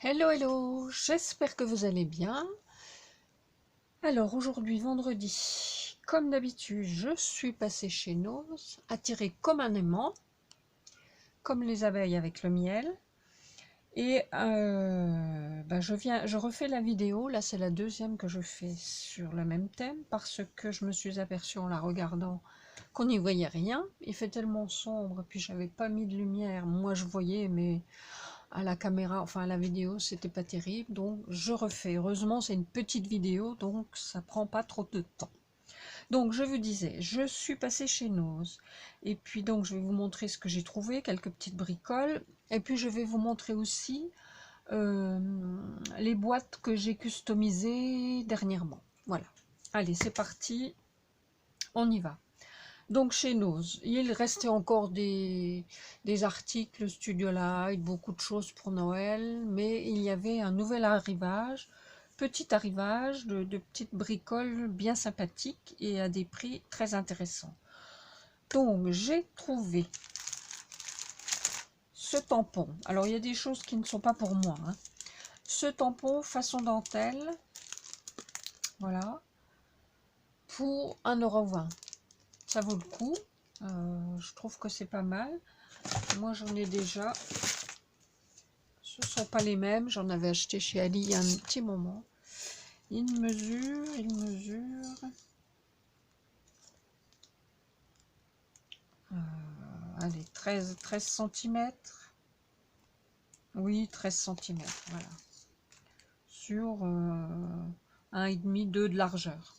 Hello, hello, j'espère que vous allez bien. Alors aujourd'hui, vendredi, comme d'habitude, je suis passée chez Noz, attirée comme un aimant, comme les abeilles avec le miel. Et je refais la vidéo, là c'est la deuxième que je fais sur le même thème, parce que je me suis aperçue en la regardant qu'on n'y voyait rien. Il fait tellement sombre, puis j'avais pas mis de lumière, moi je voyais, mais à la caméra, enfin à la vidéo, c'était pas terrible, donc je refais. Heureusement, c'est une petite vidéo, donc ça prend pas trop de temps. Donc je vous disais, je suis passée chez Noz, et puis donc je vais vous montrer ce que j'ai trouvé, quelques petites bricoles, et puis je vais vous montrer aussi les boîtes que j'ai customisées dernièrement. Voilà. Allez, c'est parti, on y va. Donc chez Noz, il restait encore des articles Studio Light, beaucoup de choses pour Noël, mais il y avait un nouvel arrivage, petit arrivage de petites bricoles bien sympathiques et à des prix très intéressants. Donc j'ai trouvé ce tampon. Alors il y a des choses qui ne sont pas pour moi, hein. Ce tampon façon dentelle, voilà, pour 1,20 €. Ça vaut le coup, je trouve que c'est pas mal. Moi j'en ai déjà, ce ne sont pas les mêmes, j'en avais acheté chez Ali il y a un petit moment. Il mesure, allez, 13 cm, oui 13 cm, voilà, sur 1,5, 2 de largeur,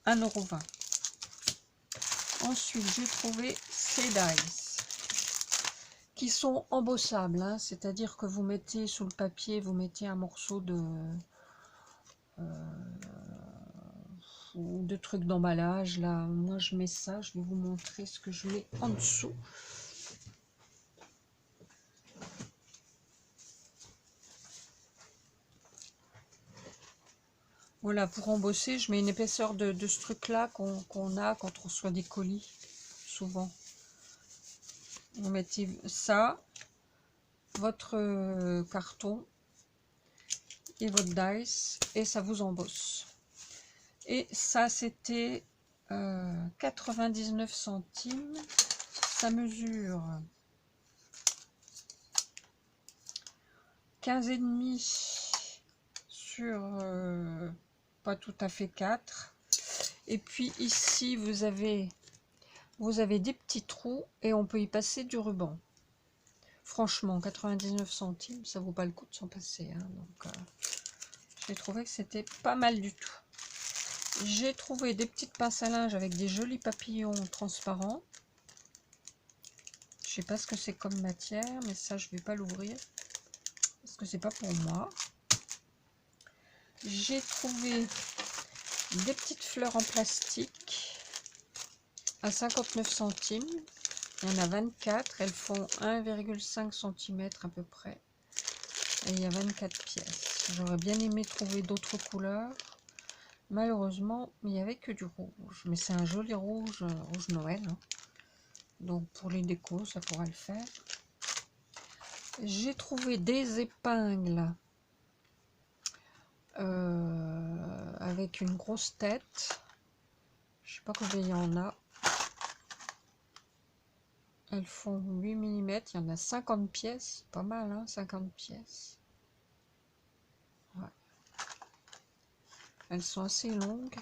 1,20 €. Ensuite j'ai trouvé ces dies qui sont embossables, hein, c'est-à-dire que vous mettez sous le papier, vous mettez un morceau de trucs d'emballage. Là, moi je mets ça, je vais vous montrer ce que je mets en dessous. Voilà, pour embosser, je mets une épaisseur de ce truc-là qu'on a quand on reçoit des colis, souvent. Vous mettez ça, votre carton et votre dice, et ça vous embosse. Et ça, c'était 99 centimes. Ça mesure 15,5 sur pas tout à fait 4. Et puis ici, vous avez des petits trous et on peut y passer du ruban. Franchement, 99 centimes, ça vaut pas le coup de s'en passer, hein. Donc, j'ai trouvé que c'était pas mal du tout. J'ai trouvé des petites pinces à linge avec des jolis papillons transparents. Je sais pas ce que c'est comme matière, mais ça, je vais pas l'ouvrir parce que c'est pas pour moi. J'ai trouvé des petites fleurs en plastique à 59 centimes. Il y en a 24, elles font 1,5 cm à peu près. Et il y a 24 pièces. J'aurais bien aimé trouver d'autres couleurs. Malheureusement, il n'y avait que du rouge. Mais c'est un joli rouge, rouge Noël, hein. Donc pour les décos, ça pourra le faire. J'ai trouvé des épingles avec une grosse tête. Je sais pas combien il y en a. Elles font 8 mm, il y en a 50 pièces, pas mal, hein, 50 pièces. Ouais. Elles sont assez longues.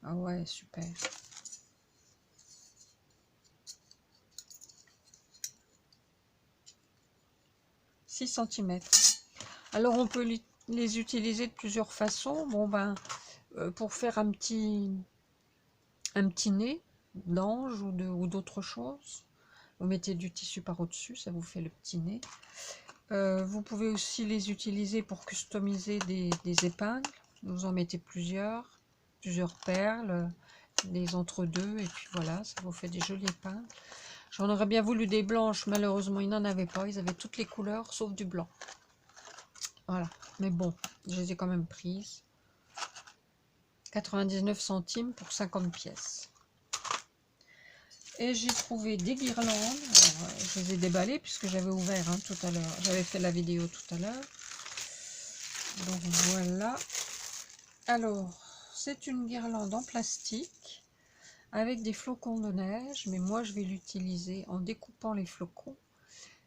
Ah ouais, super. « 6 cm. Alors on peut les utiliser de plusieurs façons. Bon ben, pour faire un petit nez d'ange ou d'autres choses. Vous mettez du tissu par au-dessus, ça vous fait le petit nez. Vous pouvez aussi les utiliser pour customiser des épingles. Vous en mettez plusieurs perles, des entre-deux, et puis voilà, ça vous fait des jolies épingles. J'en aurais bien voulu des blanches, malheureusement ils n'en avaient pas, ils avaient toutes les couleurs sauf du blanc. Voilà, mais bon, je les ai quand même prises. 99 centimes pour 50 pièces. Et j'ai trouvé des guirlandes. Alors, je les ai déballées puisque j'avais ouvert hein, tout à l'heure. J'avais fait la vidéo tout à l'heure. Donc voilà. Alors, c'est une guirlande en plastique avec des flocons de neige. Mais moi, je vais l'utiliser en découpant les flocons.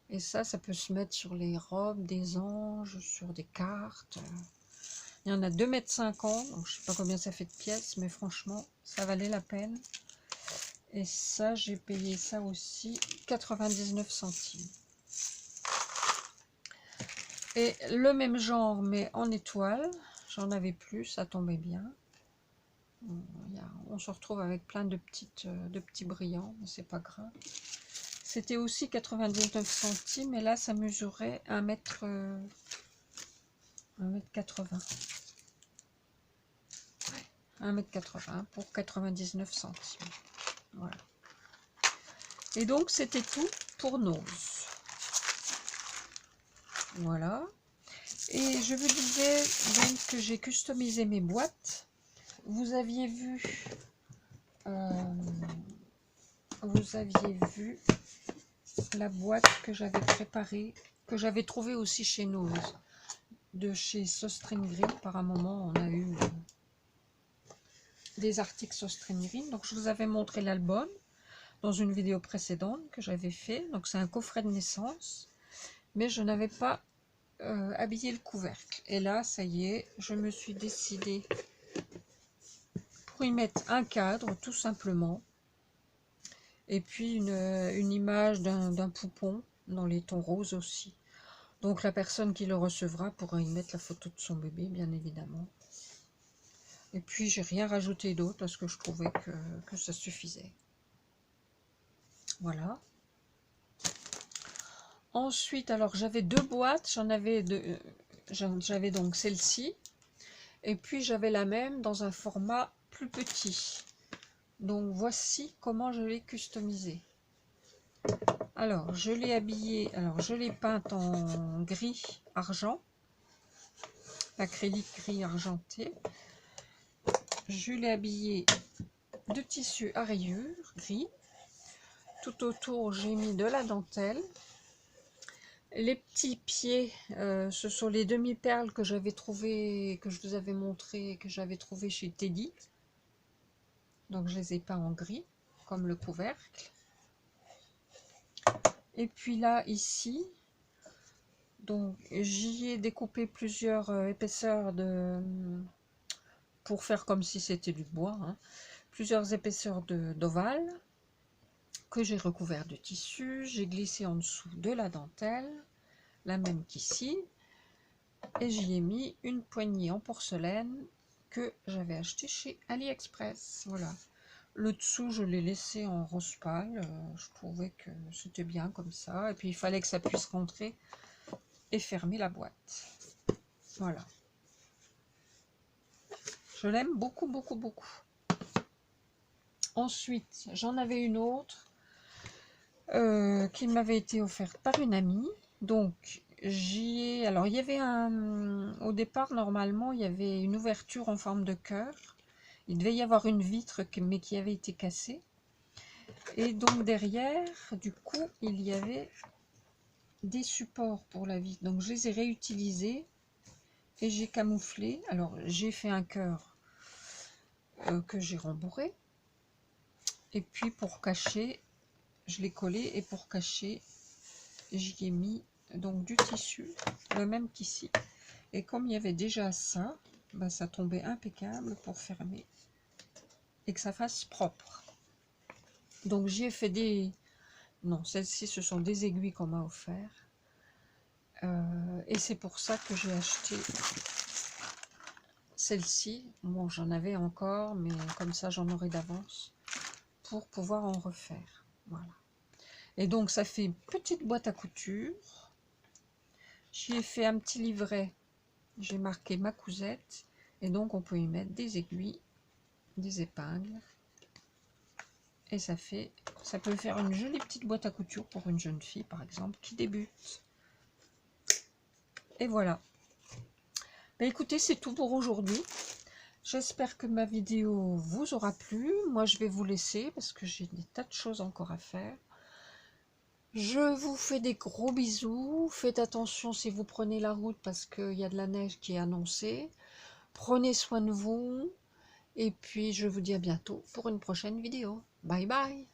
Et ça peut se mettre sur les robes des anges, sur des cartes. Il y en a 2,50 m. Donc je ne sais pas combien ça fait de pièces. Mais franchement, ça valait la peine. Et ça, j'ai payé ça aussi 99 centimes. Et le même genre, mais en étoile. J'en avais plus, ça tombait bien. On se retrouve avec plein de petits brillants, mais c'est pas grave. C'était aussi 99 centimes, et là, ça mesurait 1 m 80. 1,80 m pour 99 centimes. Voilà. Et donc, c'était tout pour Nose. Voilà. Et je vous disais donc que j'ai customisé mes boîtes. Vous aviez vu la boîte que j'avais préparée, que j'avais trouvée aussi chez Nose, de chez Sostring Green. Par un moment, on a eu des articles Sostring Green. Donc, je vous avais montré l'album dans une vidéo précédente que j'avais fait. Donc, c'est un coffret de naissance, mais je n'avais pas habillé le couvercle. Et là, ça y est, je me suis décidée pour y mettre un cadre, tout simplement. Et puis une image d'un poupon dans les tons roses aussi. Donc la personne qui le recevra pourra y mettre la photo de son bébé, bien évidemment. Et puis j'ai rien rajouté d'autre parce que je trouvais que ça suffisait. Voilà. Ensuite, alors j'avais deux boîtes, j'avais donc celle-ci, et puis j'avais la même dans un format plus petit. Donc voici comment je l'ai customisée. Alors je l'ai habillée, alors je l'ai peinte en gris argent, acrylique gris argenté. Je l'ai habillée de tissu à rayures gris. Tout autour j'ai mis de la dentelle. Les petits pieds, ce sont les demi-perles que j'avais trouvé, que je vous avais montré, que j'avais trouvé chez Teddy. Donc je les ai peints en gris, comme le couvercle. Et puis là, ici, donc j'y ai découpé plusieurs épaisseurs pour faire comme si c'était du bois, hein. Plusieurs épaisseurs d'ovale que j'ai recouvert de tissu. J'ai glissé en dessous de la dentelle, la même qu'ici, et j'y ai mis une poignée en porcelaine que j'avais acheté chez AliExpress. Voilà. Le dessous, je l'ai laissé en rose pâle. Je trouvais que c'était bien comme ça. Et puis, il fallait que ça puisse rentrer et fermer la boîte. Voilà. Je l'aime beaucoup, beaucoup, beaucoup. Ensuite, j'en avais une autre qui m'avait été offerte par une amie. Donc, alors, il y avait au départ, normalement, il y avait une ouverture en forme de cœur. Il devait y avoir une vitre, mais qui avait été cassée. Et donc, derrière, du coup, il y avait des supports pour la vitre. Donc, je les ai réutilisés et j'ai camouflé. Alors, j'ai fait un cœur que j'ai rembourré. Et puis, pour cacher, je l'ai collé. Et pour cacher, j'y ai mis donc du tissu, le même qu'ici. Et comme il y avait déjà ça, ben, ça tombait impeccable pour fermer et que ça fasse propre. Donc j'y ai fait des... Non, celles-ci, ce sont des aiguilles qu'on m'a offert. Et c'est pour ça que j'ai acheté celle-ci. Bon, j'en avais encore, mais comme ça, j'en aurai d'avance pour pouvoir en refaire. Voilà. Et donc, ça fait une petite boîte à couture. J'y ai fait un petit livret. J'ai marqué ma cousette. Et donc, on peut y mettre des aiguilles, des épingles. Et ça peut faire une jolie petite boîte à couture pour une jeune fille, par exemple, qui débute. Et voilà. Ben écoutez, c'est tout pour aujourd'hui. J'espère que ma vidéo vous aura plu. Moi, je vais vous laisser parce que j'ai des tas de choses encore à faire. Je vous fais des gros bisous. Faites attention si vous prenez la route parce qu'il y a de la neige qui est annoncée. Prenez soin de vous. Et puis, je vous dis à bientôt pour une prochaine vidéo. Bye bye!